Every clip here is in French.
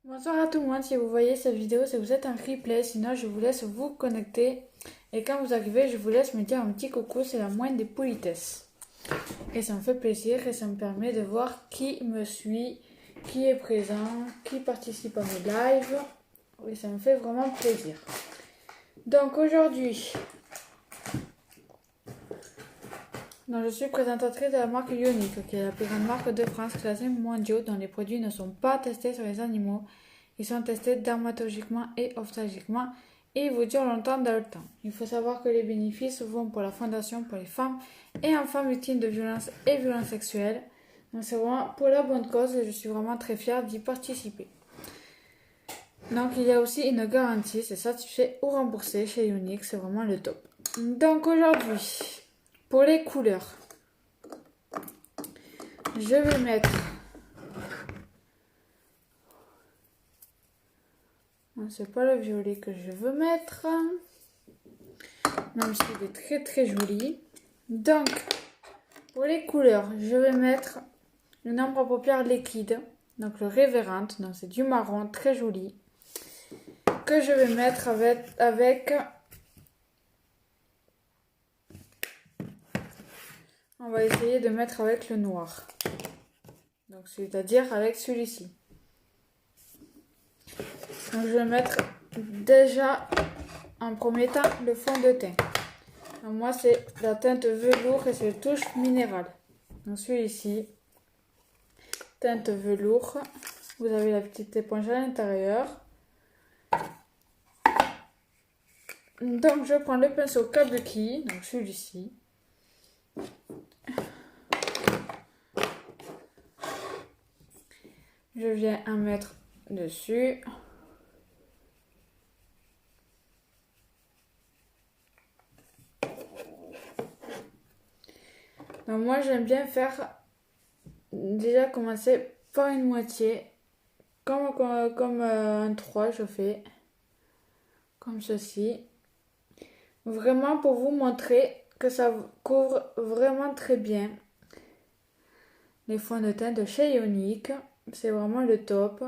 Bonsoir à tout le monde, si vous voyez cette vidéo, c'est que vous êtes un replay, sinon je vous laisse vous connecter. Et quand vous arrivez, je vous laisse me dire un petit coucou, c'est la moindre des politesses. Et ça me fait plaisir et ça me permet de voir qui me suit, qui est présent, qui participe à mes lives. Et ça me fait vraiment plaisir. Donc aujourd'hui, je suis présentatrice de la marque Ioniq, qui est la plus grande marque de France classée mondiale dont les produits ne sont pas testés sur les animaux. Ils sont testés dermatologiquement et ophtalmiquement et ils vous durent longtemps dans le temps. Il faut savoir que les bénéfices vont pour la Fondation pour les femmes et enfants victimes de violences et violences sexuelles. Donc c'est vraiment pour la bonne cause et je suis vraiment très fière d'y participer. Donc il y a aussi une garantie, c'est certifié ou remboursé chez Ioniq, c'est vraiment le top. Donc aujourd'hui, pour les couleurs, je vais mettre... C'est pas le violet que je veux mettre, même s'il est très très joli. Donc, pour les couleurs, je vais mettre une ombre à paupières liquide, donc le Révérend, donc c'est du marron très joli, que je vais mettre avec on va essayer de mettre avec le noir, donc c'est-à-dire avec celui-ci. Donc je vais mettre déjà en premier temps le fond de teint. Donc moi c'est la teinte velours et c'est touche minérale. Donc celui-ci, teinte velours. Vous avez la petite éponge à l'intérieur. Donc je prends le pinceau Kabuki, donc celui-ci. Je viens en mettre dessus. Donc moi j'aime bien faire, déjà commencer par une moitié, comme un 3 je fais, comme ceci. Vraiment pour vous montrer que ça couvre vraiment très bien les fonds de teint de chez Ioniq. C'est vraiment le top.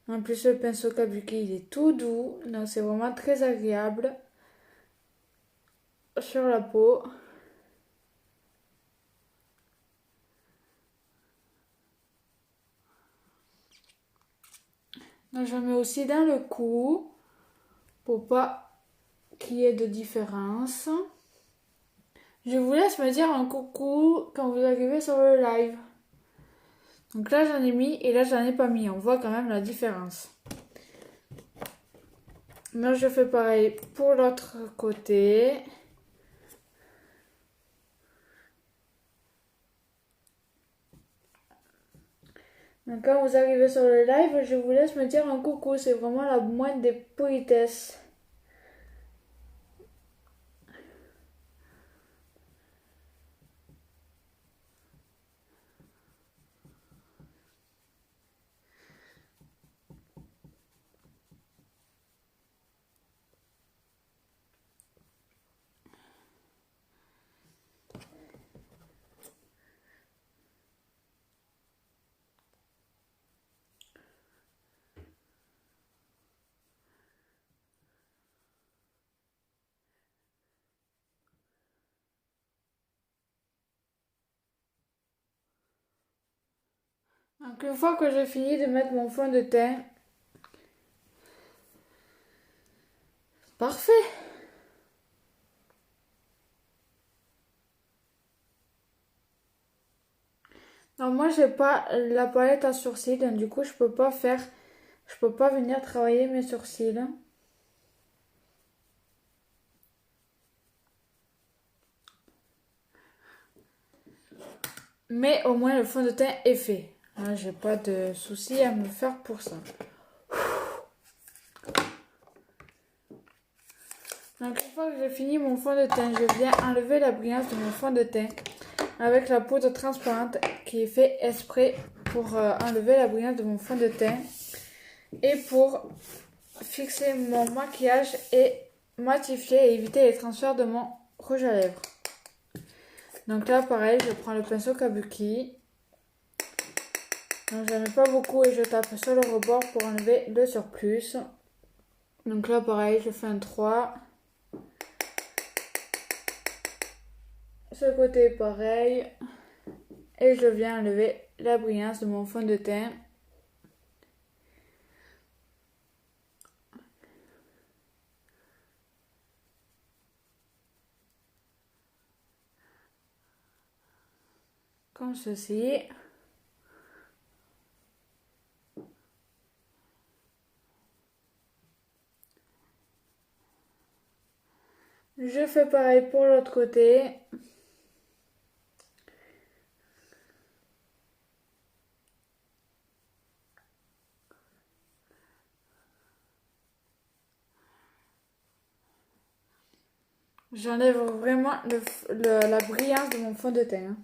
En plus le pinceau Kabuki il est tout doux, donc c'est vraiment très agréable sur la peau. Donc je mets aussi dans le cou pour pas qu'il y ait de différence. Je vous laisse me dire un coucou quand vous arrivez sur le live. Donc là j'en ai mis et là j'en ai pas mis. On voit quand même la différence. Moi je fais pareil pour l'autre côté. Donc quand vous arrivez sur le live, je vous laisse me dire un coucou. C'est vraiment la moindre des politesses. Donc une fois que j'ai fini de mettre mon fond de teint, parfait. Donc moi j'ai pas la palette à sourcils, donc du coup je peux pas venir travailler mes sourcils. Mais au moins le fond de teint est fait. J'ai pas de soucis à me faire pour ça. Donc une fois que j'ai fini mon fond de teint, je viens enlever la brillance de mon fond de teint avec la poudre transparente qui est fait exprès pour enlever la brillance de mon fond de teint et pour fixer mon maquillage et matifier et éviter les transferts de mon rouge à lèvres. Donc là pareil, je prends le pinceau Kabuki Donc j'en mets pas beaucoup et je tape sur le rebord pour enlever le surplus. Donc là pareil, je fais un 3. Ce côté pareil. Et je viens enlever la brillance de mon fond de teint. Comme ceci. Je fais pareil pour l'autre côté. J'enlève vraiment la brillance de mon fond de teint.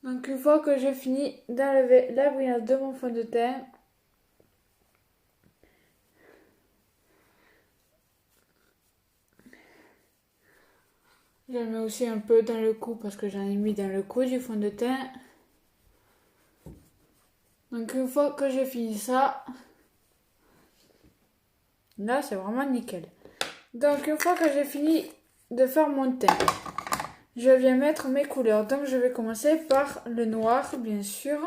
Donc une fois que j'ai fini d'enlever la brillance de mon fond de teint, je mets aussi un peu dans le cou parce que j'en ai mis dans le cou du fond de teint. Donc une fois que j'ai fini ça, là c'est vraiment nickel. Donc une fois que j'ai fini de faire mon teint, je viens mettre mes couleurs. Donc je vais commencer par le noir bien sûr.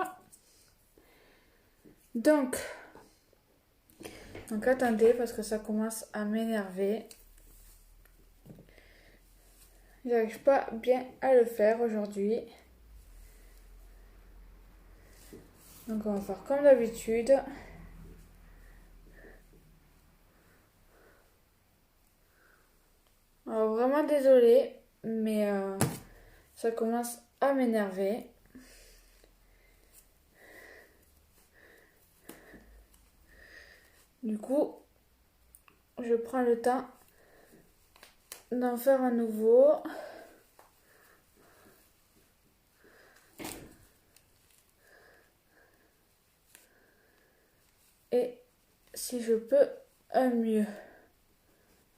Donc attendez parce que ça commence à m'énerver. J'arrive pas bien à le faire aujourd'hui. Donc on va faire comme d'habitude. Alors vraiment désolée, mais ça commence à m'énerver. Du coup, je prends le temps d'en faire un nouveau. Et si je peux, un mieux.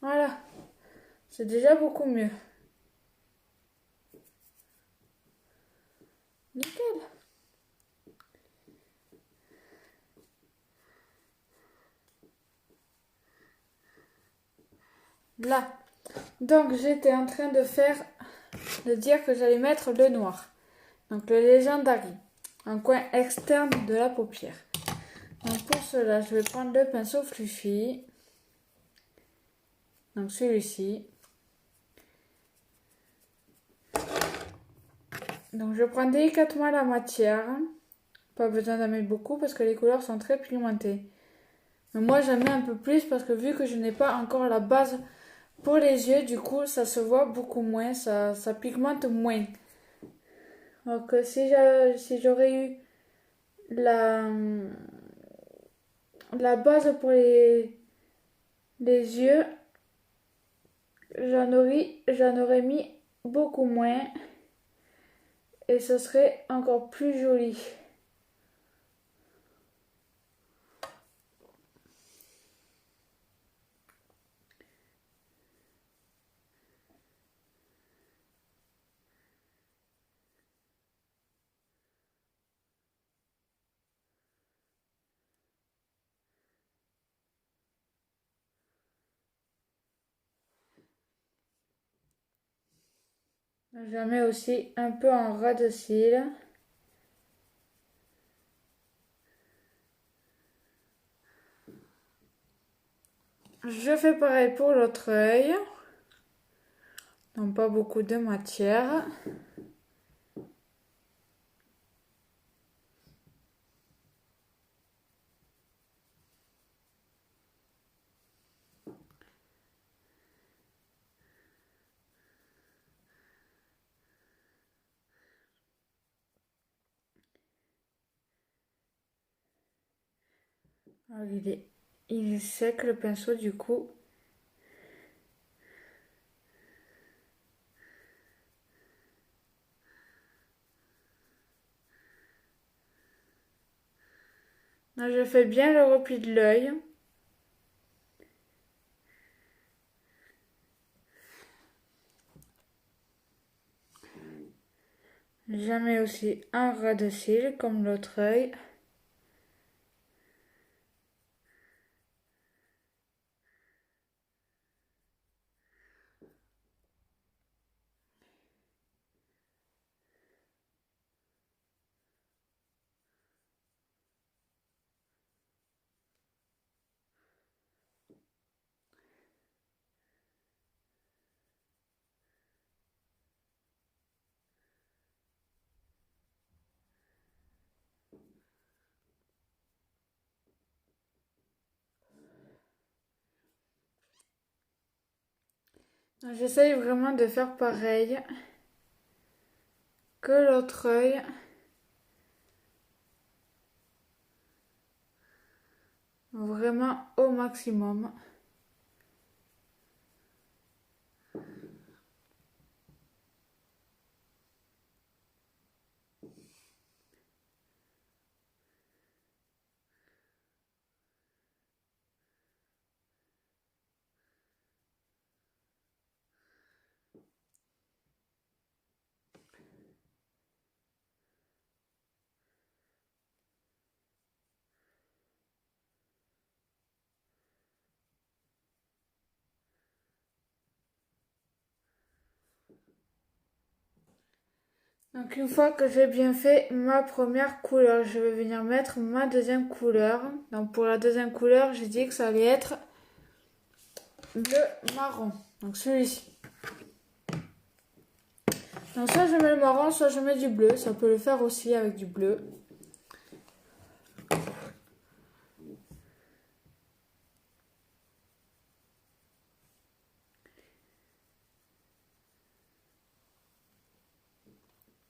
Voilà, c'est déjà beaucoup mieux. Nickel. Là. Donc j'étais en train de dire que j'allais mettre le noir. Donc le Legendary, un coin externe de la paupière. Donc pour cela, je vais prendre le pinceau Fluffy. Donc celui-ci. Donc je prends délicatement la matière. Pas besoin d'en mettre beaucoup parce que les couleurs sont très pigmentées. Mais moi j'en mets un peu plus parce que vu que je n'ai pas encore la base pour les yeux, du coup ça se voit beaucoup moins, ça pigmente moins. Donc si j'aurais eu la base pour les yeux, j'en aurais mis beaucoup moins et ce serait encore plus joli. Je mets aussi un peu en ras de cils. Je fais pareil pour l'autre œil. Donc pas beaucoup de matière. Alors, il est sec le pinceau du coup. Là, je fais bien le repli de l'œil. Je mets aussi un ras de cils comme l'autre œil. J'essaye vraiment de faire pareil que l'autre œil. Vraiment au maximum. Donc une fois que j'ai bien fait ma première couleur, je vais venir mettre ma deuxième couleur. Donc pour la deuxième couleur, j'ai dit que ça allait être le marron. Donc celui-ci. Donc soit je mets le marron, soit je mets du bleu. Ça peut le faire aussi avec du bleu.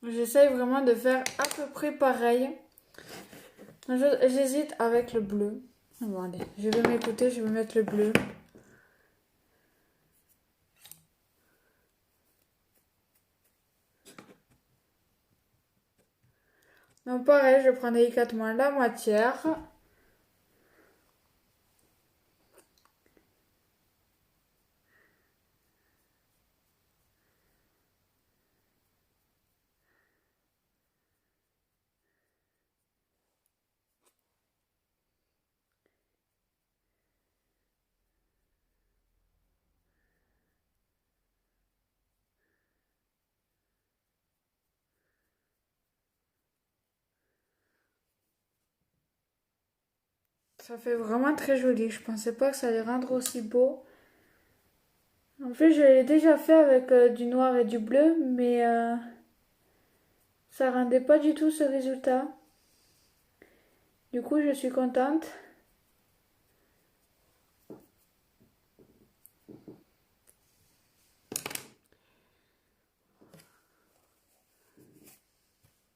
J'essaye vraiment de faire à peu près pareil. J'hésite avec le bleu. Bon allez, je vais m'écouter, je vais mettre le bleu. Donc pareil, je prends délicatement la matière. Ça fait vraiment très joli. Je pensais pas que ça allait rendre aussi beau. En fait, je l'ai déjà fait avec du noir et du bleu, mais ça rendait pas du tout ce résultat. Du coup, je suis contente.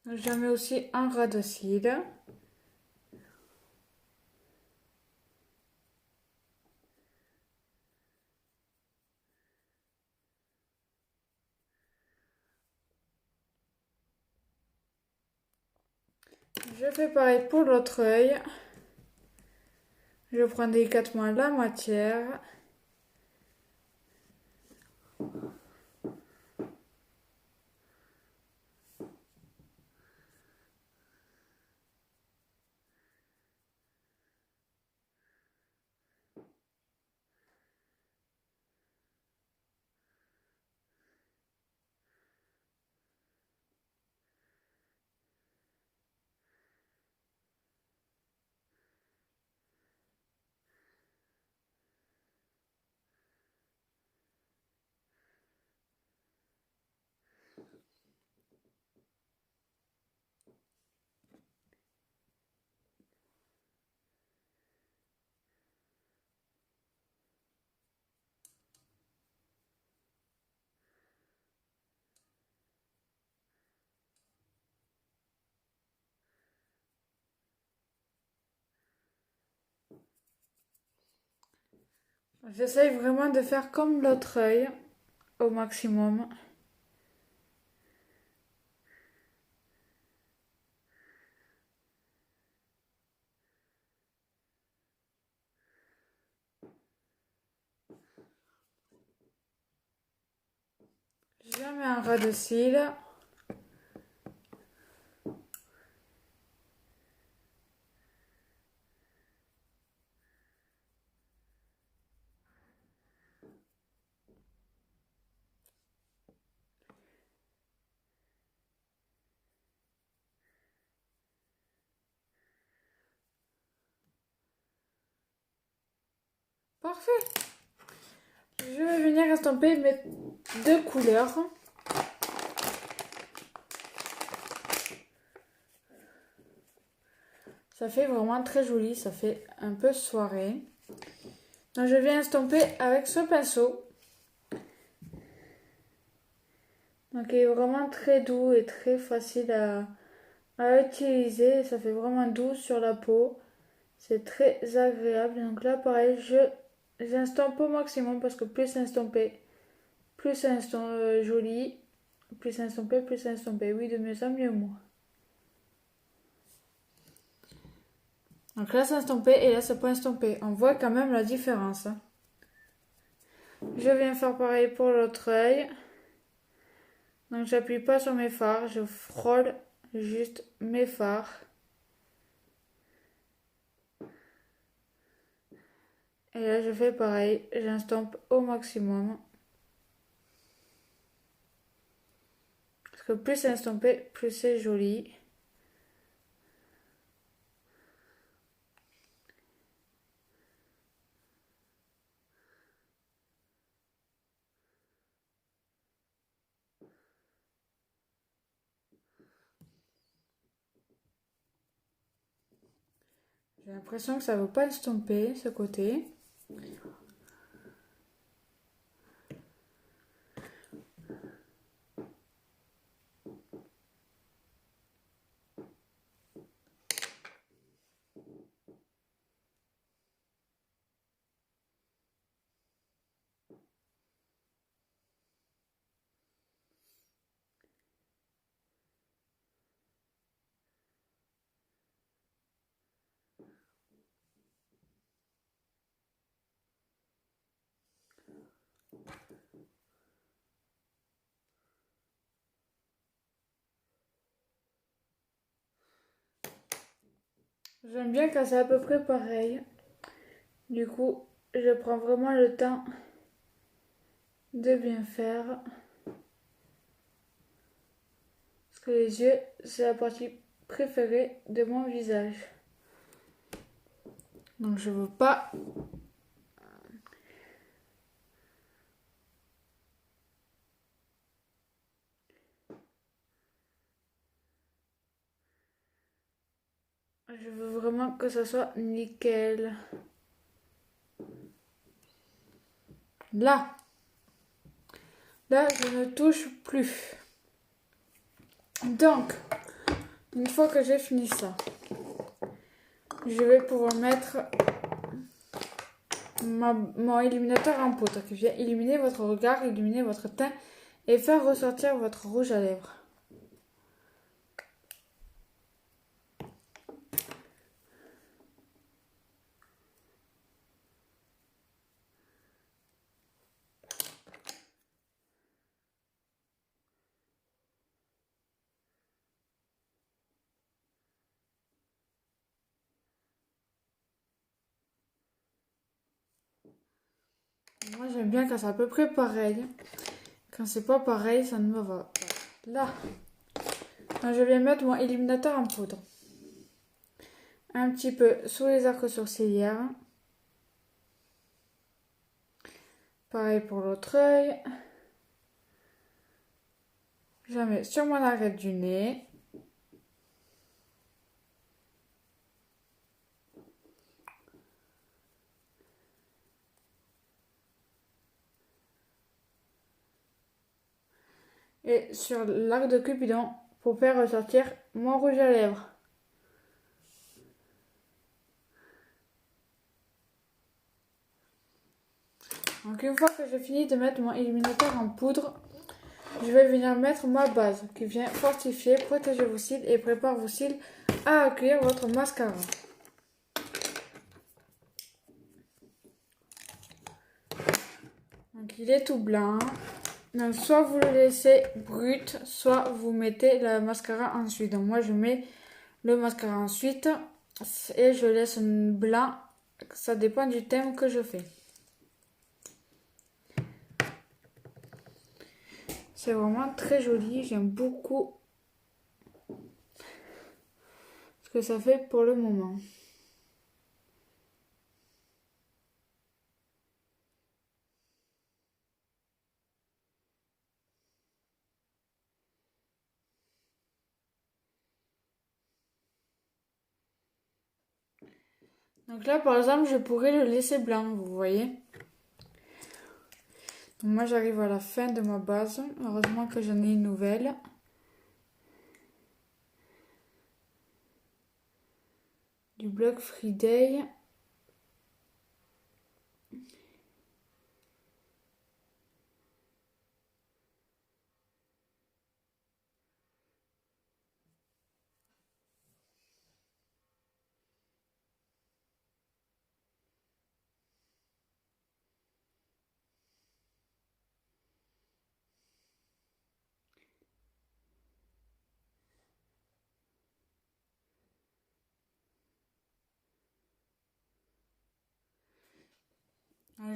Je mets aussi un ras de cils. Je fais pareil pour l'autre œil. Je prends délicatement la matière. J'essaye vraiment de faire comme l'autre œil au maximum. Je mets un ras de cils. Parfait. Je vais venir estomper mes deux couleurs. Ça fait vraiment très joli, ça fait un peu soirée. Donc je viens estomper avec ce pinceau. Donc il est vraiment très doux et très facile à utiliser. Ça fait vraiment doux sur la peau. C'est très agréable. Donc là pareil, j'estompe au maximum parce que plus c'est estompé, plus c'est joli. Plus c'est estompé, plus c'est estompé. Oui, de mieux en mieux moi. Donc là c'est estompé et là c'est pas estompé. On voit quand même la différence. Je viens faire pareil pour l'autre œil. Donc j'appuie pas sur mes fards, je frôle juste mes fards. Et là je fais pareil, j'estompe au maximum. Parce que plus c'est estompé, plus c'est joli. J'ai l'impression que ça ne veut pas estomper ce côté. J'aime bien quand c'est à peu près pareil. Du coup, je prends vraiment le temps de bien faire. Parce que les yeux, c'est la partie préférée de mon visage. Donc je veux pas... Je veux vraiment que ça soit nickel. Là, je ne touche plus. Donc, une fois que j'ai fini ça, je vais pouvoir mettre mon illuminateur en poudre qui vient illuminer votre regard, illuminer votre teint et faire ressortir votre rouge à lèvres. Moi j'aime bien quand c'est à peu près pareil. Quand c'est pas pareil, ça ne me va pas. Là, je viens mettre mon illuminateur en poudre. Un petit peu sous les arcs sourcilières. Pareil pour l'autre œil. Je la mets sur mon arête du nez. Et sur l'arc de Cupidon pour faire ressortir mon rouge à lèvres. Donc une fois que j'ai fini de mettre mon illuminateur en poudre, je vais venir mettre ma base qui vient fortifier, protéger vos cils et prépare vos cils à accueillir votre mascara. Donc il est tout blanc. Donc soit vous le laissez brut, soit vous mettez le mascara ensuite. Donc moi je mets le mascara ensuite et je laisse blanc. Ça dépend du thème que je fais. C'est vraiment très joli, j'aime beaucoup ce que ça fait pour le moment. Donc là, par exemple, je pourrais le laisser blanc, vous voyez. Donc moi, j'arrive à la fin de ma base. Heureusement que j'en ai une nouvelle. Du bloc Friday.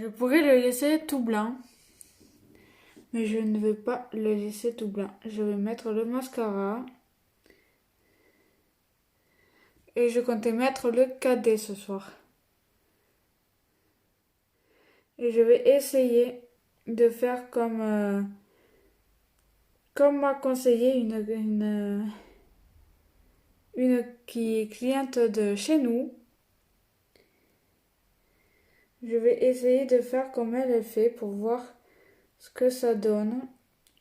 Je pourrais le laisser tout blanc. Mais je ne veux pas le laisser tout blanc. Je vais mettre le mascara. Et je comptais mettre le cadet ce soir. Et je vais essayer de faire comme m'a conseillé une qui est cliente de chez nous. Je vais essayer de faire comme elle fait pour voir ce que ça donne.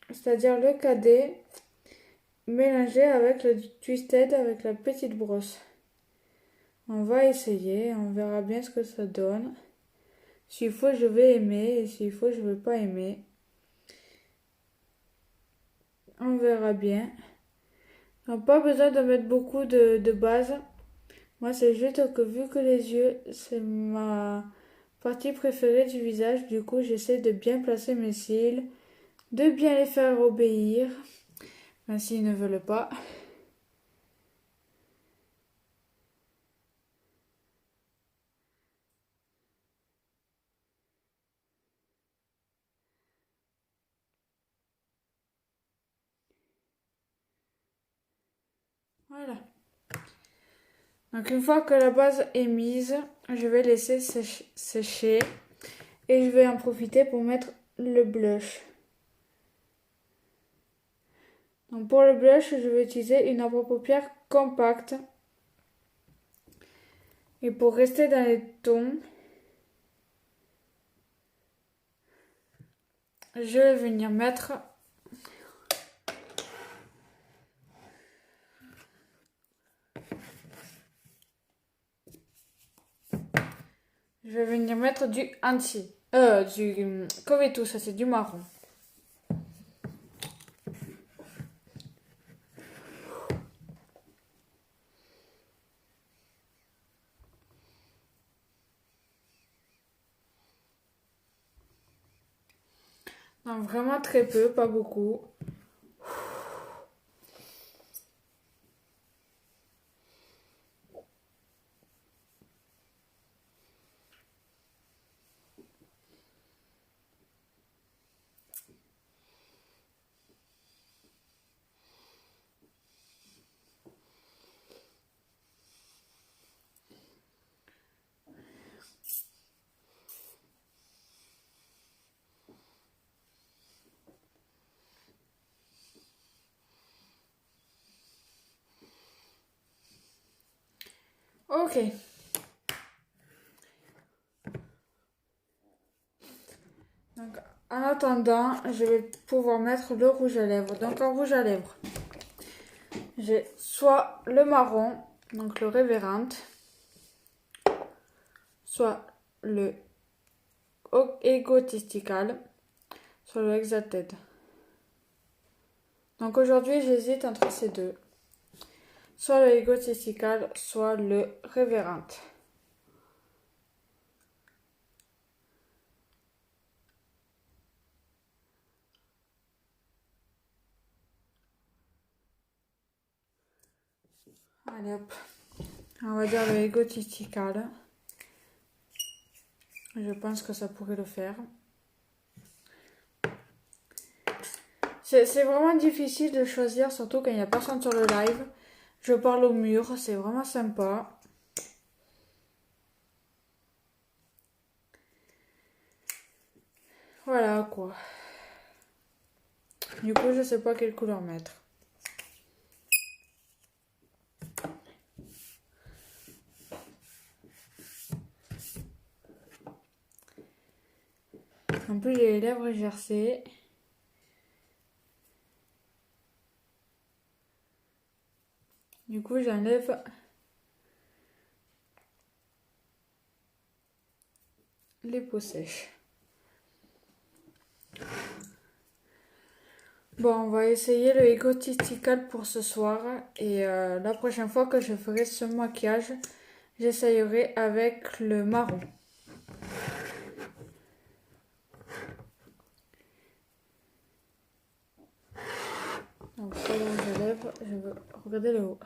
C'est-à-dire le cadet mélangé avec le twisted avec la petite brosse. On va essayer, on verra bien ce que ça donne. S'il faut, je vais aimer, et s'il faut, je ne vais pas aimer. On verra bien. Donc, pas besoin de mettre beaucoup de base. Moi, c'est juste que vu que les yeux, c'est ma partie préférée du visage, du coup, j'essaie de bien placer mes cils, de bien les faire obéir, même s'ils ne veulent pas. Voilà. Donc une fois que la base est mise, je vais laisser sécher et je vais en profiter pour mettre le blush. Donc pour le blush, je vais utiliser une apre-paupières compacte. Et pour rester dans les tons, je vais venir mettre du anti. Du Covetou, ça c'est du marron. Non, vraiment très peu, pas beaucoup. Ok. Donc, en attendant, je vais pouvoir mettre le rouge à lèvres. Donc, en rouge à lèvres, j'ai soit le marron, donc le Révérend, soit le Egotistical, soit le Exalted. Donc, aujourd'hui, j'hésite entre ces deux. Soit le Egotistical, soit le Révérend. Allez hop, on va dire le Egotistical. Je pense que ça pourrait le faire. C'est vraiment difficile de choisir, surtout quand il n'y a personne sur le live. Je parle au mur, c'est vraiment sympa. Voilà quoi. Du coup, je sais pas quelle couleur mettre. En plus, j'ai les lèvres gercées. Du coup, j'enlève les peaux sèches. Bon, on va essayer le Egotistical pour ce soir. Et la prochaine fois que je ferai ce maquillage, j'essayerai avec le marron. Donc, selon les lèvres, je veux regarder le haut.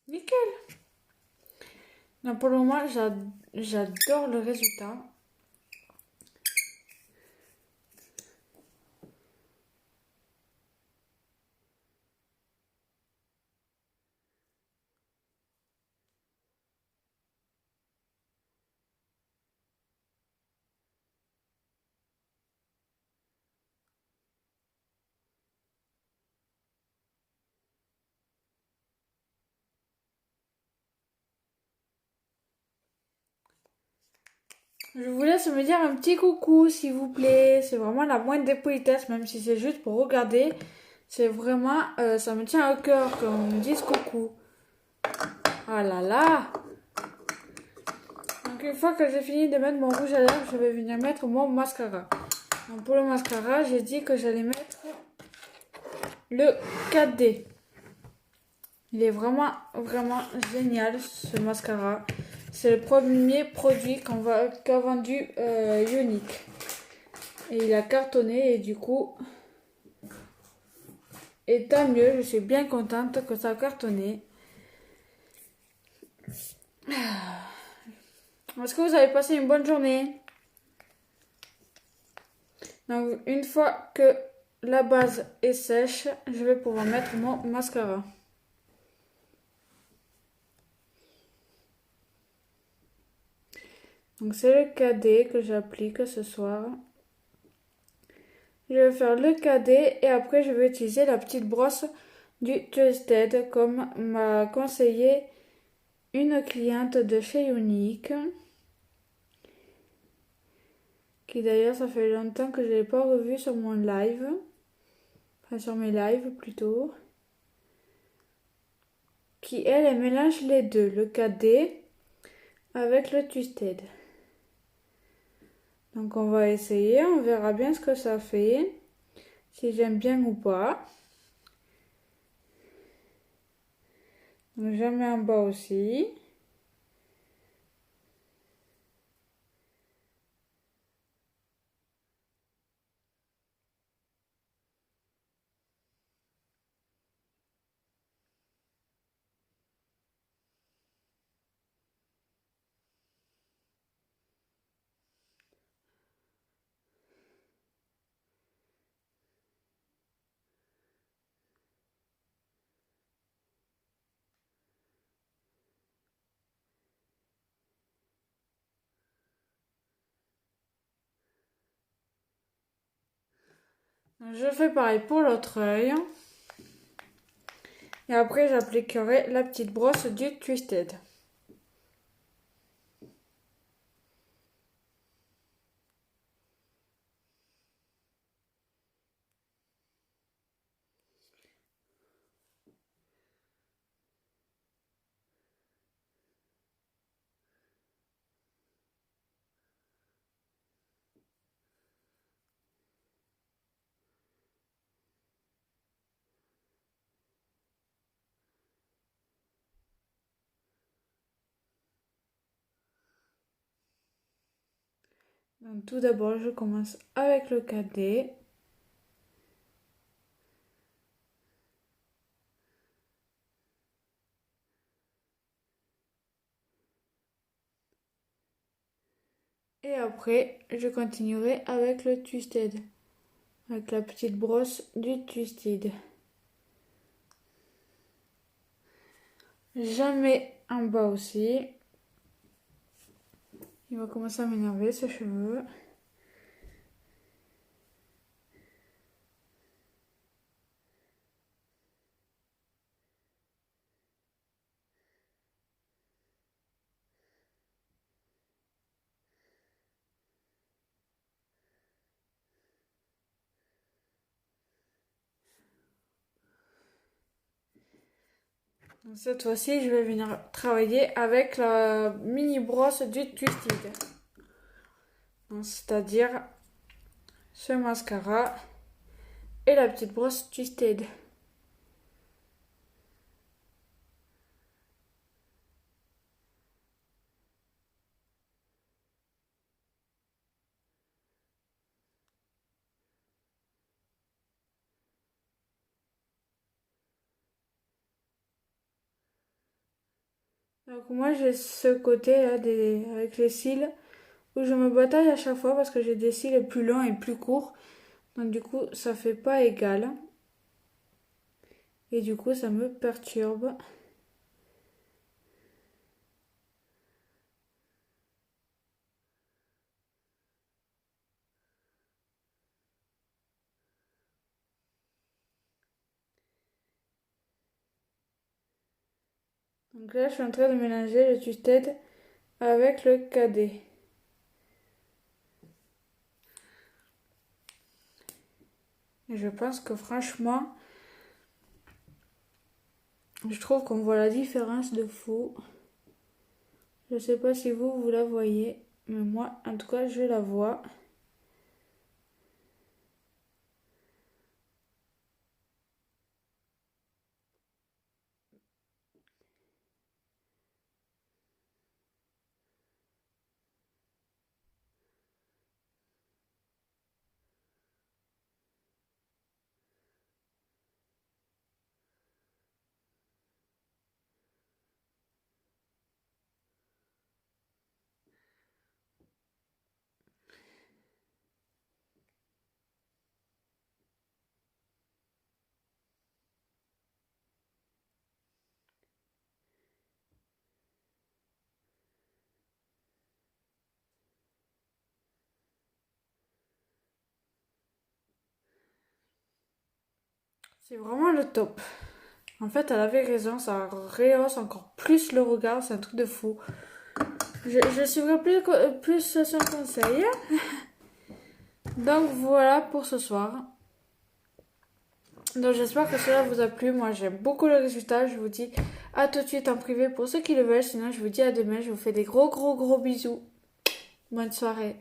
Nickel! Non, pour le moment, j'adore le résultat. Je vous laisse me dire un petit coucou, s'il vous plaît. C'est vraiment la moindre des politesses, même si c'est juste pour regarder. C'est vraiment, ça me tient à cœur qu'on me dise coucou. Ah là là! Donc une fois que j'ai fini de mettre mon rouge à lèvres, je vais venir mettre mon mascara. Donc pour le mascara, j'ai dit que j'allais mettre le 4D. Il est vraiment, vraiment génial ce mascara. C'est le premier produit qu'a vendu Younique. Et il a cartonné et du coup, et tant mieux, je suis bien contente que ça a cartonné. Est-ce que vous avez passé une bonne journée? Donc une fois que la base est sèche, je vais pouvoir mettre mon mascara. Donc c'est le cadet que j'applique ce soir. Je vais faire le cadet et après je vais utiliser la petite brosse du Twisted comme m'a conseillé une cliente de chez Younique. Qui d'ailleurs ça fait longtemps que je ne l'ai pas revue sur mon live. Enfin sur mes lives plutôt. Qui elle mélange les deux, le cadet avec le Twisted. Donc on va essayer, on verra bien ce que ça fait. Si j'aime bien ou pas. Donc j'en mets en bas aussi. Je fais pareil pour l'autre œil. Et après, j'appliquerai la petite brosse du Twisted. Donc, tout d'abord, je commence avec le cadet. Et après, je continuerai avec le Twisted. Avec la petite brosse du Twisted. Jamais en bas aussi. Il va commencer à m'énerver ce cheveu. Donc, cette fois-ci, je vais venir travailler avec la mini brosse du Twisted. C'est-à-dire ce mascara et la petite brosse Twisted. Donc moi j'ai ce côté là avec les cils où je me bataille à chaque fois parce que j'ai des cils plus longs et plus courts. Donc du coup ça fait pas égal. Et du coup ça me perturbe. Donc là je suis en train de mélanger le Twisted avec le cadet. Et je pense que franchement, je trouve qu'on voit la différence de fou. Je sais pas si vous la voyez, mais moi en tout cas je la vois. C'est vraiment le top. En fait, elle avait raison, ça rehausse encore plus le regard, c'est un truc de fou. Je suivrai plus son conseil. Donc voilà pour ce soir. Donc j'espère que cela vous a plu. Moi j'aime beaucoup le résultat. Je vous dis à tout de suite en privé pour ceux qui le veulent. Sinon je vous dis à demain. Je vous fais des gros bisous. Bonne soirée.